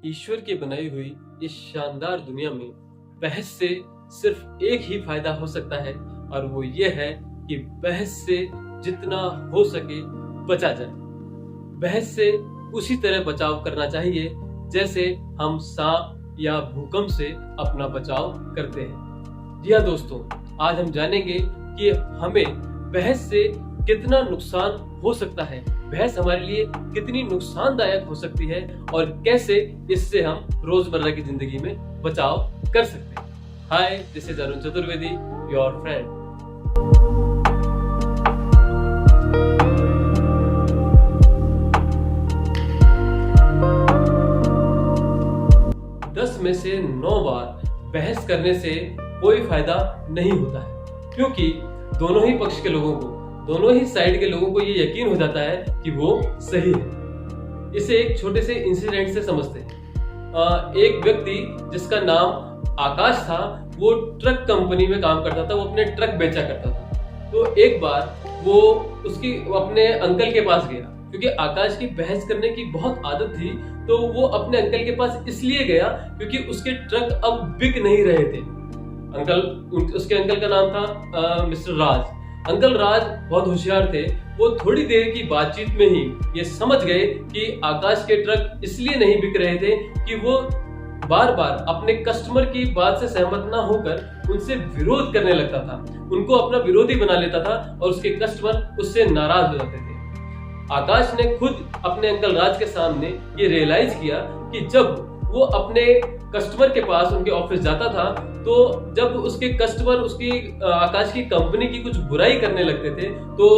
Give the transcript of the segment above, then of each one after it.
ईश्वर की बनाई हुई इस शानदार दुनिया में बहस से सिर्फ एक ही फायदा हो सकता है और वो ये है कि बहस से जितना हो सके बचा जाए। बहस से उसी तरह बचाव करना चाहिए जैसे हम सांप या भूकंप से अपना बचाव करते हैं। जी हाँ दोस्तों, आज हम जानेंगे कि हमें बहस से कितना नुकसान हो सकता है, बहस हमारे लिए कितनी नुकसानदायक हो सकती है और कैसे इससे हम रोजमर्रा की जिंदगी में बचाव कर सकते हैं। Hi, this is Arun Chaturvedi, your friend. 10 में से 9 बार बहस करने से कोई फायदा नहीं होता है, क्योंकि दोनों ही पक्ष के लोगों को, दोनों ही साइड के लोगों को ये यकीन हो जाता है कि वो सही है। इसे एक छोटे से इंसिडेंट से समझते हैं। एक व्यक्ति जिसका नाम आकाश था, वो ट्रक कंपनी में काम करता था, वो अपने ट्रक बेचा करता था। तो एक बार वो अपने अंकल के पास गया, क्योंकि आकाश की बहस करने की बहुत आदत थी। तो वो अपने अंकल के पास इसलिए गया क्योंकि उसके ट्रक अब बिक नहीं रहे थे। उसके अंकल का नाम था मिस्टर राज। अंकल राज बहुत होशियार थे। वो थोड़ी देर की बातचीत में ही ये समझ गए कि आकाश के ट्रक इसलिए नहीं बिक रहे थे कि वो बार बार अपने कस्टमर की बात से सहमत ना होकर उनसे विरोध करने लगता था, उनको अपना विरोधी बना लेता था और उसके कस्टमर उससे नाराज हो जाते थे। आकाश ने खुद अपने अंकल राज के सामने ये रियलाइज किया कि जब वो अपने कस्टमर के पास उनके ऑफिस जाता था, तो जब उसके कस्टमर आकाश की कंपनी की कुछ बुराई करने लगते थे, तो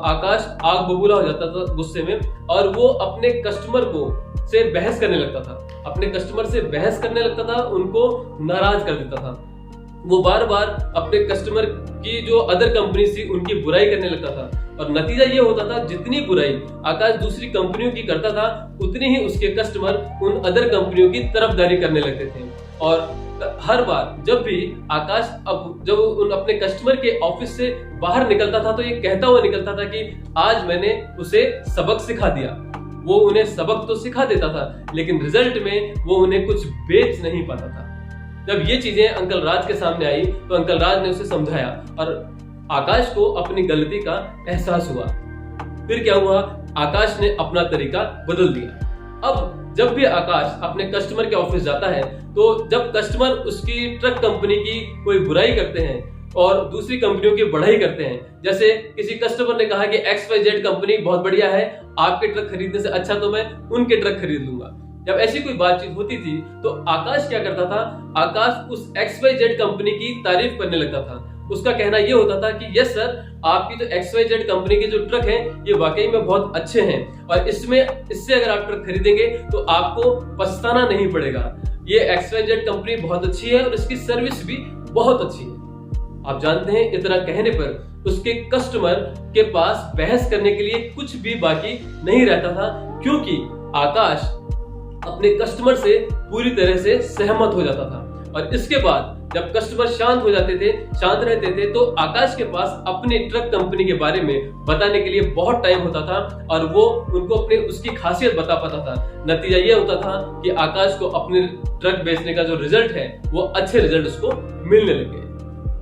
आकाश आग बबूला हो जाता था गुस्से में और वो अपने कस्टमर से बहस करने लगता था, अपने कस्टमर से बहस करने लगता था, उनको नाराज कर देता था। वो बार बार अपने कस्टमर की जो अदर कंपनी थी उनकी बुराई करने लगता था और नतीजा ये होता था, जितनी बुराई आकाश दूसरी कंपनियों की करता था, उतनी ही उसके कस्टमर उन अदर कंपनियों की तरफदारी करने लगते थे। और हर बार जब भी आकाश जब अपने कस्टमर के ऑफिस से बाहर निकलता था, तो ये कहता हुआ निकलता था कि आज मैंने उसे सबक सिखा दिया। वो उन्हें सबक तो सिखा देता था, लेकिन रिजल्ट में वो उन्हें कुछ बेच नहीं पाता था। जब ये चीजें अंकल राज के सामने आई, तो अंकल राज ने उसे समझाया और आकाश को अपनी गलती का एहसास हुआ। फिर क्या हुआ, आकाश ने अपना तरीका बदल दिया। अब जब भी आकाश अपने कस्टमर के ऑफिस जाता है, तो जब कस्टमर उसकी ट्रक कंपनी की कोई बुराई करते हैं और दूसरी कंपनियों की बढ़ाई करते हैं, जैसे किसी कस्टमर ने कहा कि XYZ कंपनी बहुत बढ़िया है, आपके ट्रक खरीदने से अच्छा तो मैं उनके ट्रक खरीद लूंगा। जब ऐसी कोई बातचीत होती थी, तो आकाश क्या करता था, आकाश उस XYZ कंपनी की तारीफ करने लगता था। उसका कहना यह होता था कि यस सर, आपकी जो XYZ कंपनी के जो ट्रक हैं, ये वाकई में बहुत अच्छे हैं और इससे अगर आप ट्रक खरीदेंगे तो आपको पछताना नहीं पड़ेगा। ये XYZ कंपनी बहुत अच्छी है और इसकी सर्विस भी बहुत अच्छी है। आप जानते हैं, इतना कहने पर उसके कस्टमर के पास बहस करने के लिए कुछ भी बाकी नहीं रहता था, क्योंकि आकाश अपने कस्टमर से पूरी तरह से सहमत हो जाता था। और इसके बाद जब कस्टमर शांत रहते थे, तो आकाश के पास अपनी ट्रक कंपनी के बारे में बताने के लिए बहुत टाइम होता था और वो उनको उसकी खासियत बता पाता था। नतीजा ये होता था कि आकाश को अपने ट्रक बेचने का जो रिजल्ट है, वो अच्छे रिजल्ट उसको मिलने लगे।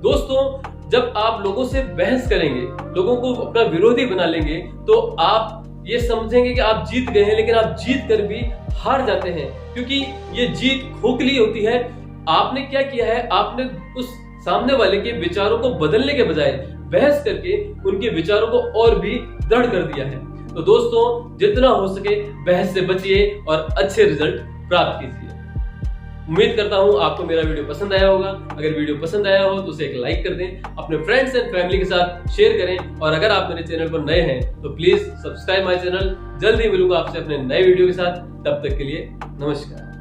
दोस्तों, जब आप लोगों से बहस करेंगे, लोगों को अपना विरोधी बना लेंगे, तो आप ये समझेंगे कि आप जीत गए हैं, लेकिन आप जीत कर भी हार जाते हैं, क्योंकि ये जीत खोखली होती है। आपने क्या किया है, आपने उस सामने वाले के विचारों को बदलने के बजाय बहस करके उनके विचारों को और भी दृढ़ कर दिया है। तो दोस्तों, जितना हो सके बहस से बचिए और अच्छे रिजल्ट प्राप्त कीजिए। उम्मीद करता हूं आपको मेरा वीडियो पसंद आया होगा। अगर वीडियो पसंद आया हो तो उसे एक लाइक कर दें, अपने फ्रेंड्स एंड फैमिली के साथ शेयर करें और अगर आप मेरे चैनल पर नए हैं तो प्लीज सब्सक्राइब माय चैनल। जल्द ही मिलूंगा आपसे अपने नए वीडियो के साथ। तब तक के लिए नमस्कार।